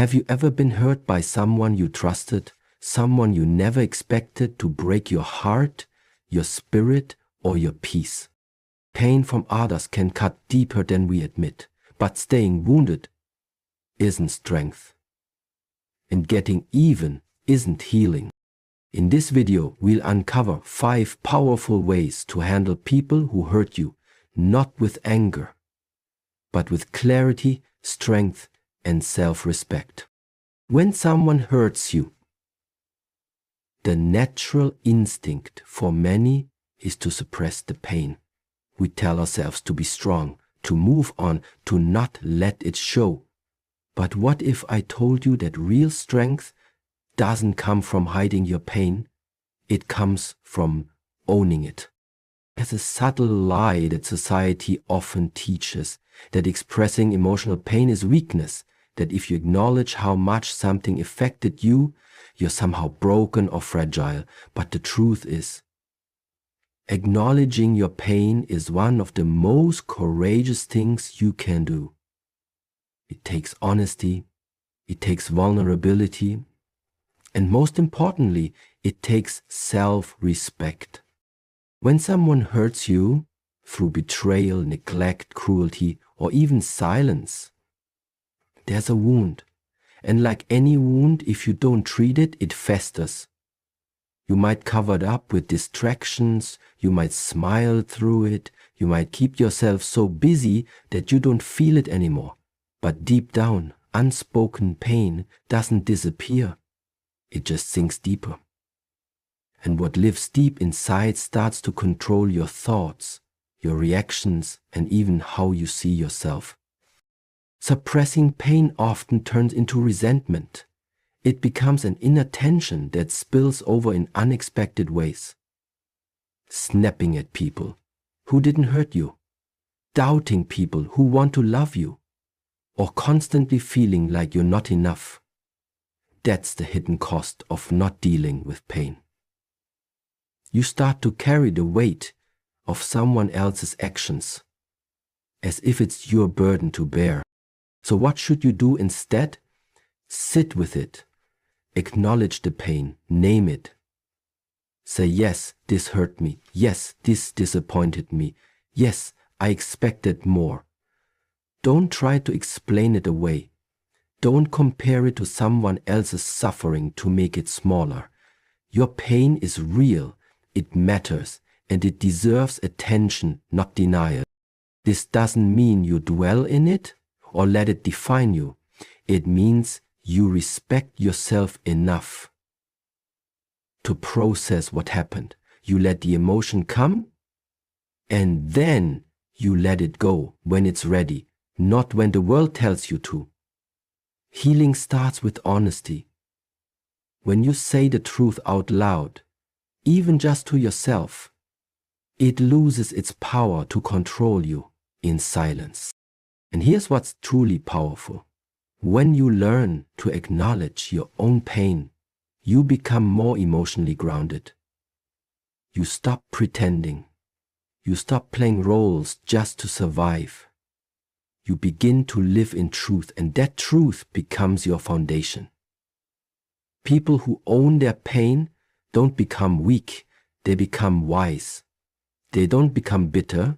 Have you ever been hurt by someone you trusted, someone you never expected to break your heart, your spirit, or your peace? Pain from others can cut deeper than we admit, but staying wounded isn't strength. And getting even isn't healing. In this video, we'll uncover 5 powerful ways to handle people who hurt you, not with anger, but with clarity, strength, and self-respect. When someone hurts you, the natural instinct for many is to suppress the pain. We tell ourselves to be strong, to move on, to not let it show. But what if I told you that real strength doesn't come from hiding your pain? It comes from owning it. There's a subtle lie that society often teaches, that expressing emotional pain is weakness, that if you acknowledge how much something affected you, you're somehow broken or fragile. But the truth is, acknowledging your pain is one of the most courageous things you can do. It takes honesty, it takes vulnerability, and most importantly, it takes self-respect. When someone hurts you through betrayal, neglect, cruelty, or even silence, there's a wound. And like any wound, if you don't treat it, it festers. You might cover it up with distractions, you might smile through it, you might keep yourself so busy that you don't feel it anymore. But deep down, unspoken pain doesn't disappear. It just sinks deeper. And what lives deep inside starts to control your thoughts, your reactions, and even how you see yourself. Suppressing pain often turns into resentment. It becomes an inner tension that spills over in unexpected ways. Snapping at people who didn't hurt you, doubting people who want to love you, or constantly feeling like you're not enough. That's the hidden cost of not dealing with pain. You start to carry the weight of someone else's actions, as if it's your burden to bear. So what should you do instead? Sit with it. Acknowledge the pain. Name it. Say, yes, this hurt me. Yes, this disappointed me. Yes, I expected more. Don't try to explain it away. Don't compare it to someone else's suffering to make it smaller. Your pain is real, it matters, and it deserves attention, not denial. This doesn't mean you dwell in it or let it define you. It means you respect yourself enough to process what happened. You let the emotion come, and then you let it go when it's ready, not when the world tells you to. Healing starts with honesty. When you say the truth out loud, even just to yourself, it loses its power to control you in silence. And here's what's truly powerful. When you learn to acknowledge your own pain, you become more emotionally grounded. You stop pretending. You stop playing roles just to survive. You begin to live in truth, and that truth becomes your foundation. People who own their pain don't become weak, they become wise. They don't become bitter,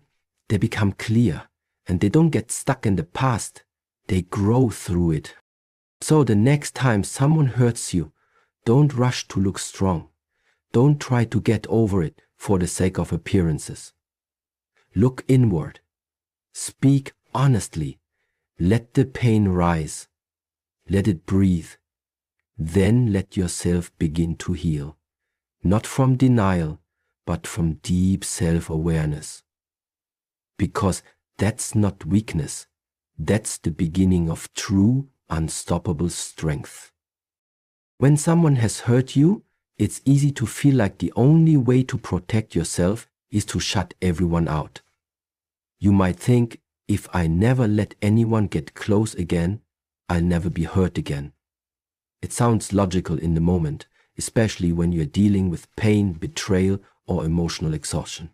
they become clear. And they don't get stuck in the past, they grow through it. So the next time someone hurts you, don't rush to look strong. Don't try to get over it for the sake of appearances. Look inward. Speak honestly. Let the pain rise. Let it breathe. Then let yourself begin to heal. Not from denial, but from deep self-awareness. Because that's not weakness. That's the beginning of true, unstoppable strength. When someone has hurt you, it's easy to feel like the only way to protect yourself is to shut everyone out. You might think, if I never let anyone get close again, I'll never be hurt again. It sounds logical in the moment, especially when you're dealing with pain, betrayal, or emotional exhaustion.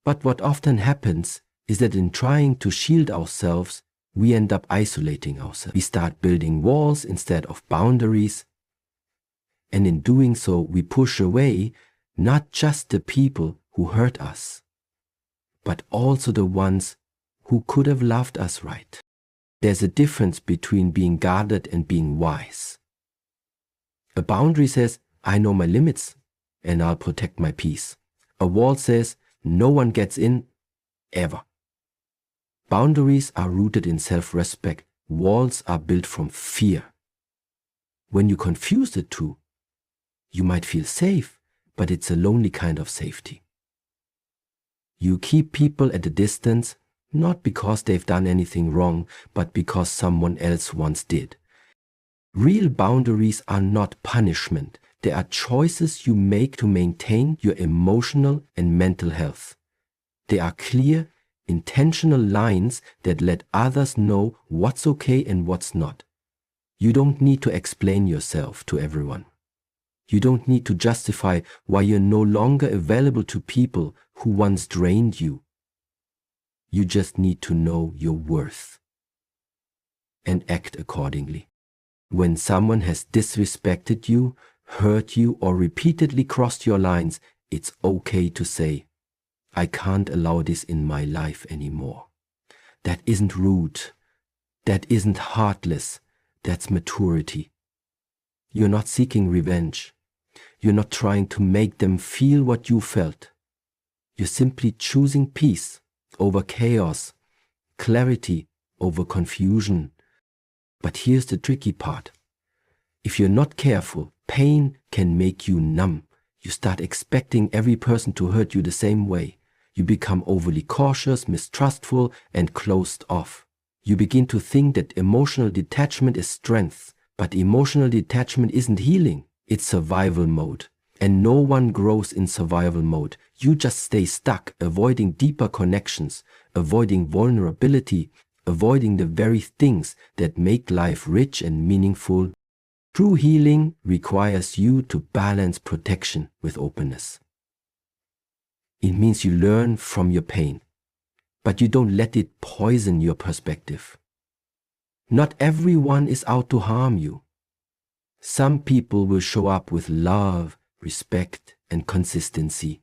But what often happens is that in trying to shield ourselves, we end up isolating ourselves. We start building walls instead of boundaries. And in doing so, we push away not just the people who hurt us, but also the ones who could have loved us right. There's a difference between being guarded and being wise. A boundary says, I know my limits and I'll protect my peace. A wall says, no one gets in, ever. Boundaries are rooted in self-respect. Walls are built from fear. When you confuse the two, you might feel safe, but it's a lonely kind of safety. You keep people at a distance, not because they've done anything wrong, but because someone else once did. Real boundaries are not punishment. They are choices you make to maintain your emotional and mental health. They are clear, intentional lines that let others know what's okay and what's not. You don't need to explain yourself to everyone. You don't need to justify why you're no longer available to people who once drained you. You just need to know your worth and act accordingly. When someone has disrespected you, hurt you, or repeatedly crossed your lines, it's okay to say, I can't allow this in my life anymore. That isn't rude. That isn't heartless. That's maturity. You're not seeking revenge. You're not trying to make them feel what you felt. You're simply choosing peace over chaos, clarity over confusion. But here's the tricky part. If you're not careful, pain can make you numb. You start expecting every person to hurt you the same way. You become overly cautious, mistrustful, and closed off. You begin to think that emotional detachment is strength, but emotional detachment isn't healing. It's survival mode. And no one grows in survival mode. You just stay stuck, avoiding deeper connections, avoiding vulnerability, avoiding the very things that make life rich and meaningful. True healing requires you to balance protection with openness. It means you learn from your pain, but you don't let it poison your perspective. Not everyone is out to harm you. Some people will show up with love, respect, and consistency.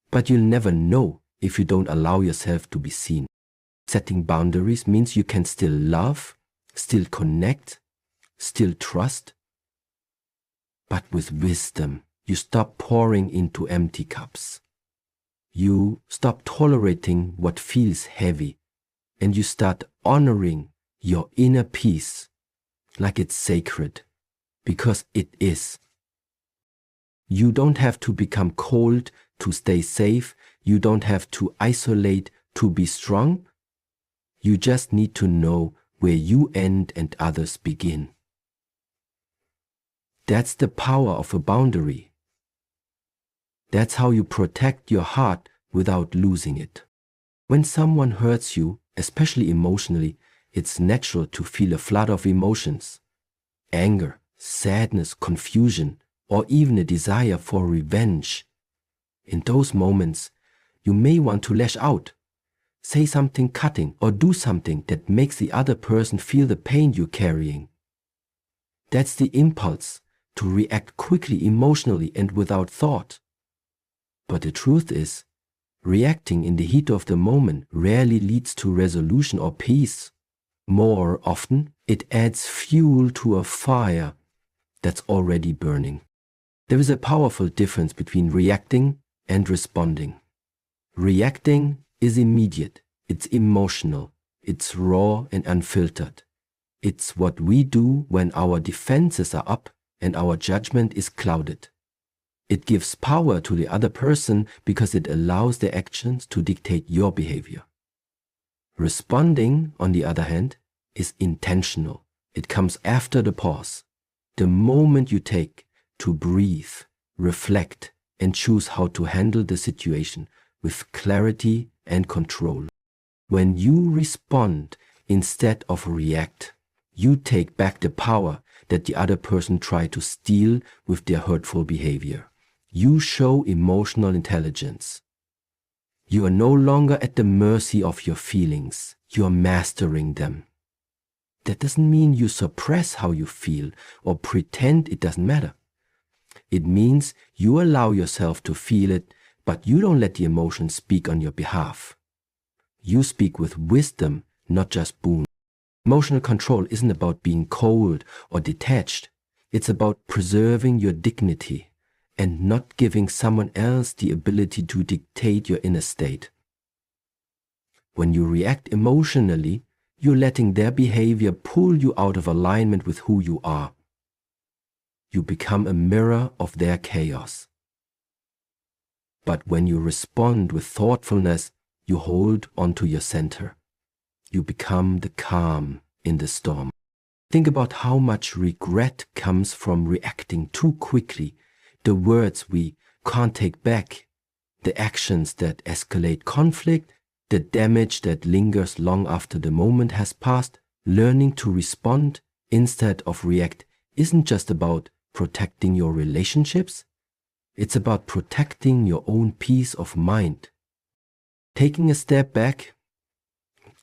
But you'll never know if you don't allow yourself to be seen. Setting boundaries means you can still love, still connect, still trust. But with wisdom, you stop pouring into empty cups. You stop tolerating what feels heavy, and you start honoring your inner peace like it's sacred, because it is. You don't have to become cold to stay safe. You don't have to isolate to be strong. You just need to know where you end and others begin. That's the power of a boundary. That's how you protect your heart without losing it. When someone hurts you, especially emotionally, it's natural to feel a flood of emotions. Anger, sadness, confusion, or even a desire for revenge. In those moments, you may want to lash out, say something cutting, or do something that makes the other person feel the pain you're carrying. That's the impulse, to react quickly, emotionally, and without thought. But the truth is, reacting in the heat of the moment rarely leads to resolution or peace. More often, it adds fuel to a fire that's already burning. There is a powerful difference between reacting and responding. Reacting is immediate, it's emotional, it's raw and unfiltered. It's what we do when our defenses are up and our judgment is clouded. It gives power to the other person because it allows their actions to dictate your behavior. Responding, on the other hand, is intentional. It comes after the pause, the moment you take to breathe, reflect, and choose how to handle the situation with clarity and control. When you respond instead of react, you take back the power that the other person tried to steal with their hurtful behavior. You show emotional intelligence. You are no longer at the mercy of your feelings. you're mastering them. That doesn't mean you suppress how you feel or pretend it doesn't matter. It means you allow yourself to feel it, but you don't let the emotion speak on your behalf. You speak with wisdom, not just boom. Emotional control isn't about being cold or detached. It's about preserving your dignity and not giving someone else the ability to dictate your inner state. When you react emotionally, you're letting their behavior pull you out of alignment with who you are. You become a mirror of their chaos. But when you respond with thoughtfulness, you hold onto your center. You become the calm in the storm. Think about how much regret comes from reacting too quickly, the words we can't take back, the actions that escalate conflict, the damage that lingers long after the moment has passed. Learning to respond instead of react isn't just about protecting your relationships, it's about protecting your own peace of mind. Taking a step back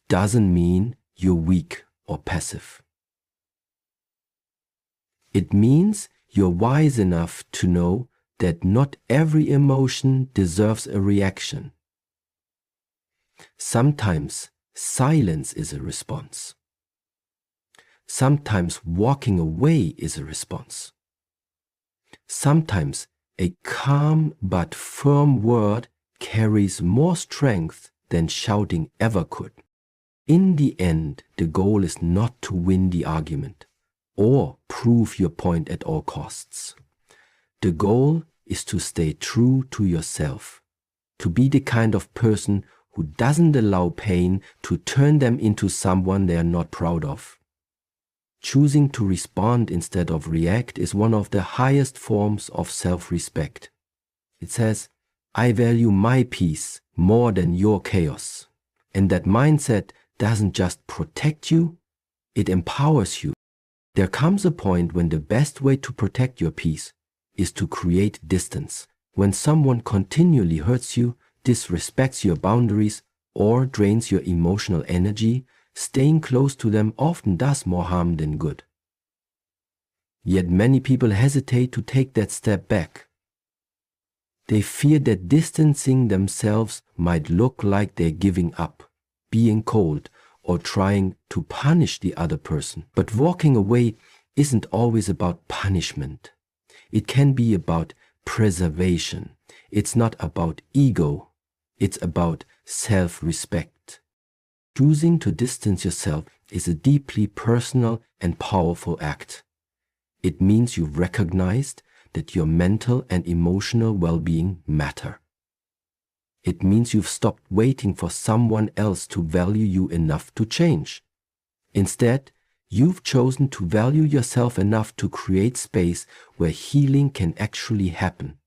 doesn't mean you're weak or passive. It means you're wise enough to know that not every emotion deserves a reaction. Sometimes silence is a response. Sometimes walking away is a response. Sometimes a calm but firm word carries more strength than shouting ever could. In the end, the goal is not to win the argument or prove your point at all costs. The goal is to stay true to yourself, to be the kind of person who doesn't allow pain to turn them into someone they are not proud of. Choosing to respond instead of react is one of the highest forms of self-respect. It says, I value my peace more than your chaos. And that mindset doesn't just protect you, it empowers you. There comes a point when the best way to protect your peace is to create distance. When someone continually hurts you, disrespects your boundaries, or drains your emotional energy, staying close to them often does more harm than good. Yet many people hesitate to take that step back. They fear that distancing themselves might look like they're giving up, being cold, or trying to punish the other person. But walking away isn't always about punishment. It can be about preservation. It's not about ego. It's about self-respect. Choosing to distance yourself is a deeply personal and powerful act. It means you've recognized that your mental and emotional well-being matter. It means you've stopped waiting for someone else to value you enough to change. Instead, you've chosen to value yourself enough to create space where healing can actually happen.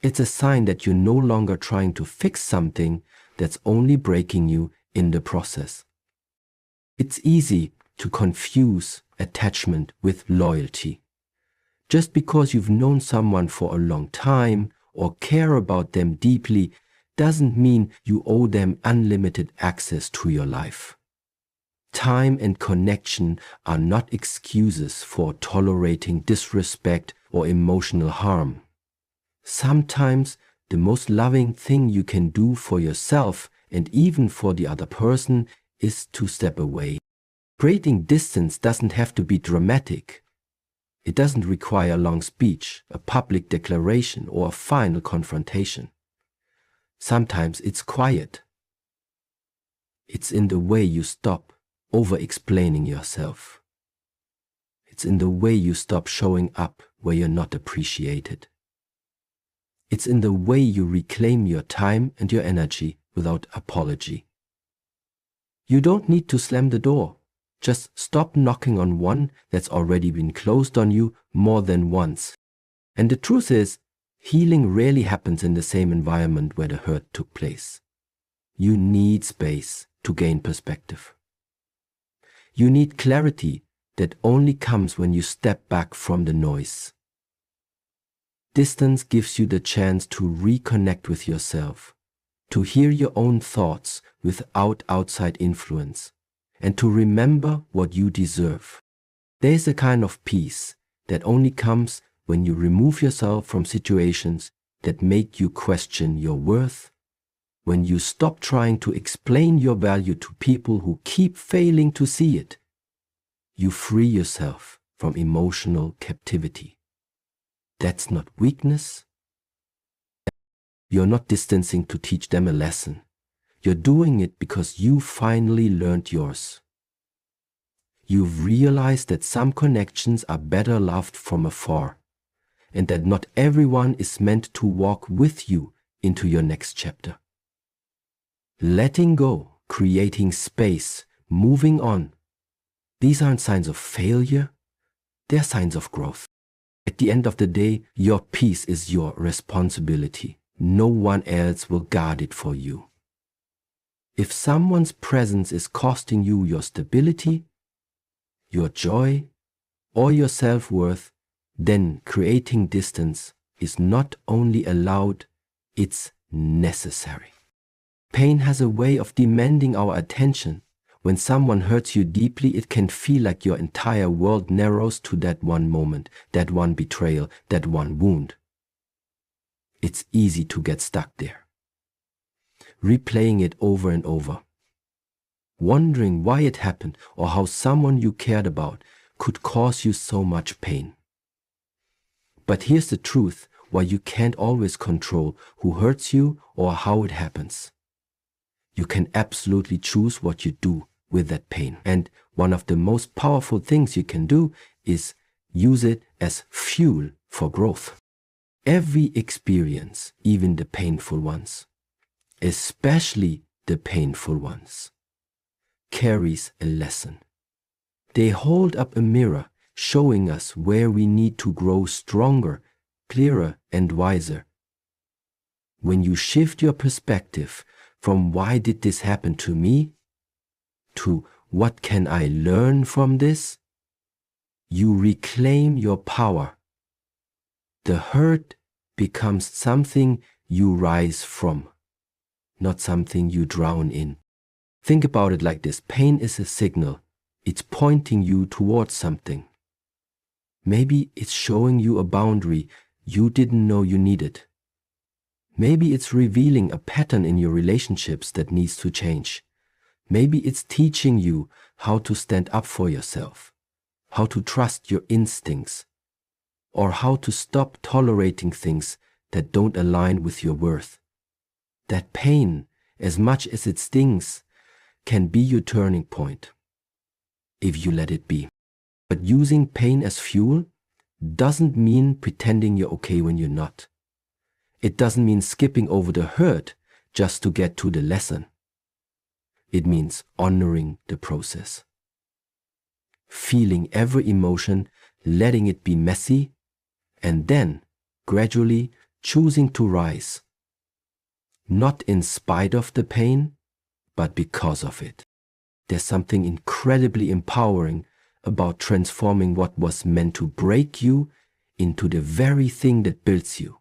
It's a sign that you're no longer trying to fix something that's only breaking you in the process. It's easy to confuse attachment with loyalty. Just because you've known someone for a long time or care about them deeply doesn't mean you owe them unlimited access to your life. Time and connection are not excuses for tolerating disrespect or emotional harm. Sometimes the most loving thing you can do for yourself and even for the other person is to step away. Creating distance doesn't have to be dramatic. It doesn't require a long speech, a public declaration, or a final confrontation. Sometimes it's quiet. It's in the way you stop over-explaining yourself. It's in the way you stop showing up where you're not appreciated. It's in the way you reclaim your time and your energy without apology. You don't need to slam the door. Just stop knocking on one that's already been closed on you more than once. And the truth is, healing rarely happens in the same environment where the hurt took place. You need space to gain perspective. You need clarity that only comes when you step back from the noise. Distance gives you the chance to reconnect with yourself, to hear your own thoughts without outside influence, and to remember what you deserve. There is a kind of peace that only comes when you remove yourself from situations that make you question your worth, when you stop trying to explain your value to people who keep failing to see it. You free yourself from emotional captivity. That's not weakness. You're not distancing to teach them a lesson. You're doing it because you finally learned yours. You've realized that some connections are better loved from afar, and that not everyone is meant to walk with you into your next chapter. Letting go, creating space, moving on, these aren't signs of failure, they're signs of growth. At the end of the day, your peace is your responsibility. No one else will guard it for you. If someone's presence is costing you your stability, your joy, or your self-worth, then creating distance is not only allowed, it's necessary. Pain has a way of demanding our attention. When someone hurts you deeply, it can feel like your entire world narrows to that one moment, that one betrayal, that one wound. It's easy to get stuck there, replaying it over and over, wondering why it happened or how someone you cared about could cause you so much pain. But here's the truth why you can't always control who hurts you or how it happens. You can absolutely choose what you do with that pain. And one of the most powerful things you can do is use it as fuel for growth. Every experience, even the painful ones, especially the painful ones, carries a lesson. They hold up a mirror showing us where we need to grow stronger, clearer, and wiser. When you shift your perspective from why did this happen to me to what can I learn from this, you reclaim your power. The hurt becomes something you rise from, not something you drown in. Think about it like this. Pain is a signal. It's pointing you towards something. Maybe it's showing you a boundary you didn't know you needed. Maybe it's revealing a pattern in your relationships that needs to change. Maybe it's teaching you how to stand up for yourself, how to trust your instincts, or how to stop tolerating things that don't align with your worth. That pain, as much as it stings, can be your turning point, if you let it be. But using pain as fuel doesn't mean pretending you're okay when you're not. It doesn't mean skipping over the hurt just to get to the lesson. It means honoring the process. Feeling every emotion, letting it be messy, and then gradually choosing to rise. Not in spite of the pain, but because of it. There's something incredibly empowering about transforming what was meant to break you into the very thing that builds you.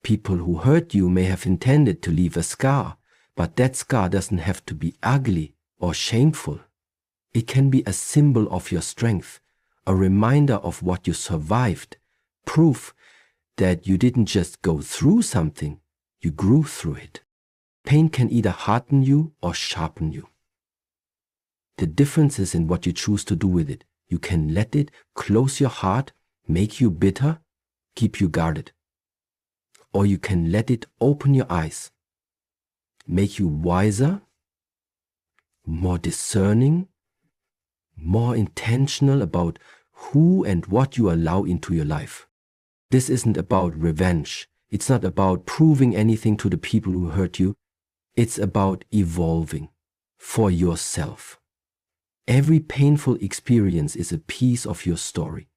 People who hurt you may have intended to leave a scar, but that scar doesn't have to be ugly or shameful. It can be a symbol of your strength, a reminder of what you survived, proof that you didn't just go through something, you grew through it. Pain can either harden you or sharpen you. The difference is in what you choose to do with it. You can let it close your heart, make you bitter, keep you guarded. Or you can let it open your eyes, make you wiser, more discerning, more intentional about who and what you allow into your life. This isn't about revenge. It's not about proving anything to the people who hurt you. It's about evolving for yourself. Every painful experience is a piece of your story,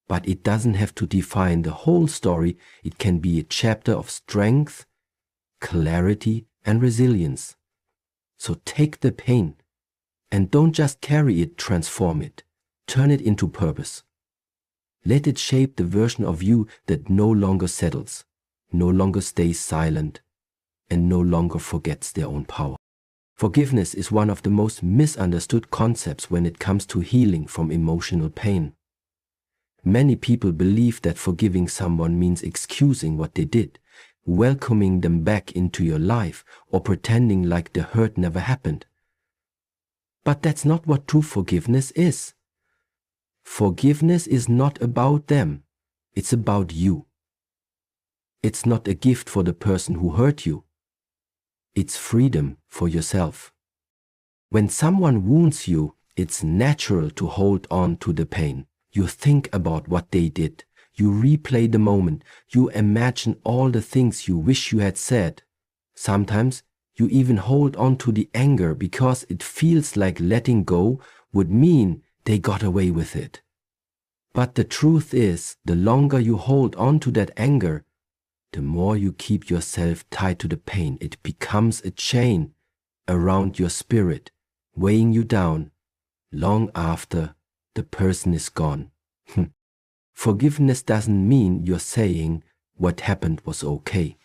but it doesn't have to define the whole story. It can be a chapter of strength, clarity, and resilience. So take the pain and don't just carry it, transform it. Turn it into purpose. Let it shape the version of you that no longer settles, no longer stays silent, and no longer forgets their own power. Forgiveness is one of the most misunderstood concepts when it comes to healing from emotional pain. Many people believe that forgiving someone means excusing what they did, welcoming them back into your life, or pretending like the hurt never happened. But that's not what true forgiveness is. Forgiveness is not about them. It's about you. It's not a gift for the person who hurt you. It's freedom for yourself. When someone wounds you, it's natural to hold on to the pain. You think about what they did. You replay the moment. You imagine all the things you wish you had said. Sometimes you even hold on to the anger because it feels like letting go would mean they got away with it. But the truth is, the longer you hold on to that anger, the more you keep yourself tied to the pain. It becomes a chain around your spirit, weighing you down long after the person is gone. Forgiveness doesn't mean you're saying what happened was okay.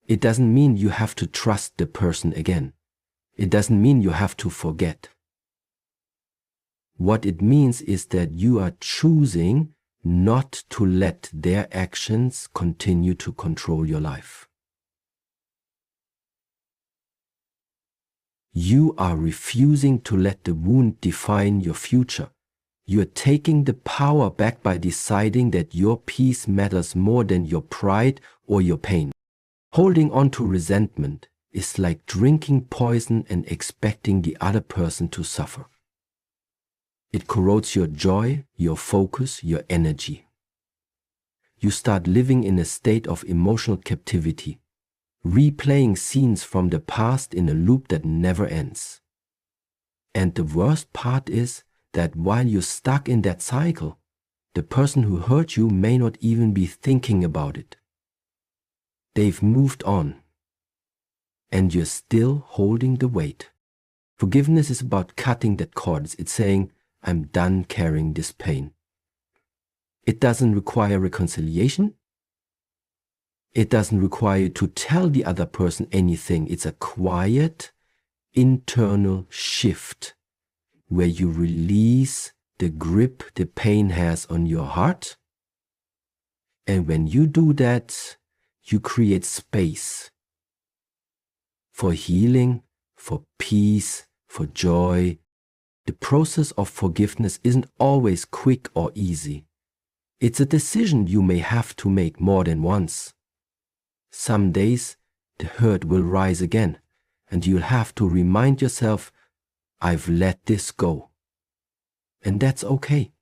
It doesn't mean you have to trust the person again. It doesn't mean you have to forget. What it means is that you are choosing not to let their actions continue to control your life. You are refusing to let the wound define your future. You are taking the power back by deciding that your peace matters more than your pride or your pain. Holding on to resentment is like drinking poison and expecting the other person to suffer. It corrodes your joy, your focus, your energy. You start living in a state of emotional captivity, replaying scenes from the past in a loop that never ends. And the worst part is that while you're stuck in that cycle, the person who hurt you may not even be thinking about it. They've moved on, and you're still holding the weight. Forgiveness is about cutting that cord. It's saying, I'm done carrying this pain. It doesn't require reconciliation. It doesn't require you to tell the other person anything. It's a quiet, internal shift where you release the grip the pain has on your heart. And when you do that, you create space for healing, for peace, for joy. The process of forgiveness isn't always quick or easy. It's a decision you may have to make more than once. Some days, the hurt will rise again, and you'll have to remind yourself, I've let this go. And that's okay.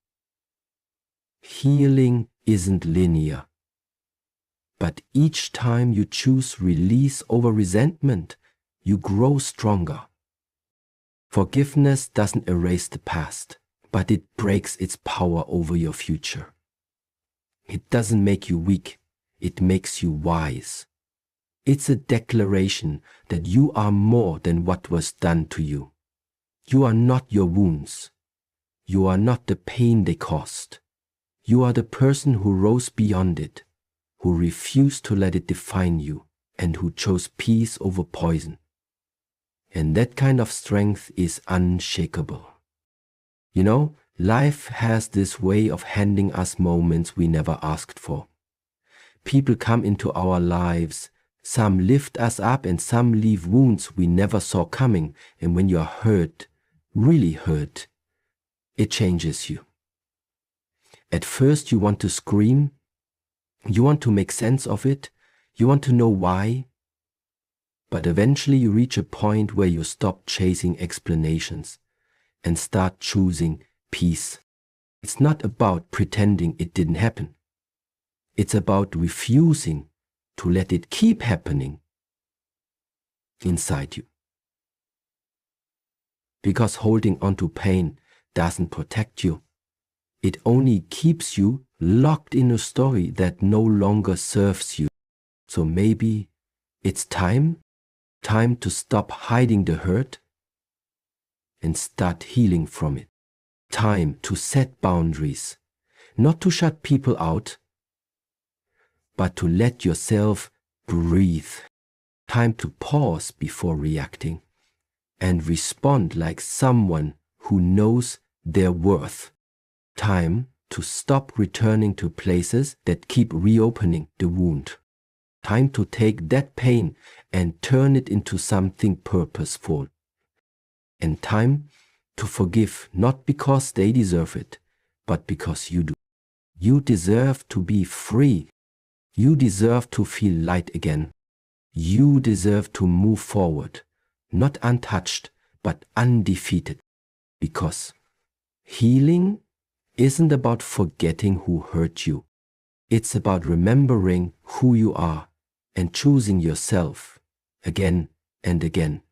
Healing isn't linear. But each time you choose release over resentment, you grow stronger. Forgiveness doesn't erase the past, but it breaks its power over your future. It doesn't make you weak, it makes you wise. It's a declaration that you are more than what was done to you. You are not your wounds. You are not the pain they caused. You are the person who rose beyond it, who refused to let it define you, and who chose peace over poison. And that kind of strength is unshakable. You know, life has this way of handing us moments we never asked for. People come into our lives, some lift us up and some leave wounds we never saw coming. And when you are hurt, really hurt, it changes you. At first you want to scream, you want to make sense of it, you want to know why. But eventually you reach a point where you stop chasing explanations and start choosing peace. It's not about pretending it didn't happen. It's about refusing to let it keep happening inside you. Because holding on to pain doesn't protect you. It only keeps you locked in a story that no longer serves you. So maybe it's time to stop hiding the hurt and start healing from it. Time to set boundaries, not to shut people out, but to let yourself breathe. Time to pause before reacting and respond like someone who knows their worth. Time to stop returning to places that keep reopening the wound. Time to take that pain and turn it into something purposeful. And time to forgive, not because they deserve it, but because you do. You deserve to be free. You deserve to feel light again. You deserve to move forward, not untouched, but undefeated. Because healing isn't about forgetting who hurt you. It's about remembering who you are and choosing yourself again and again.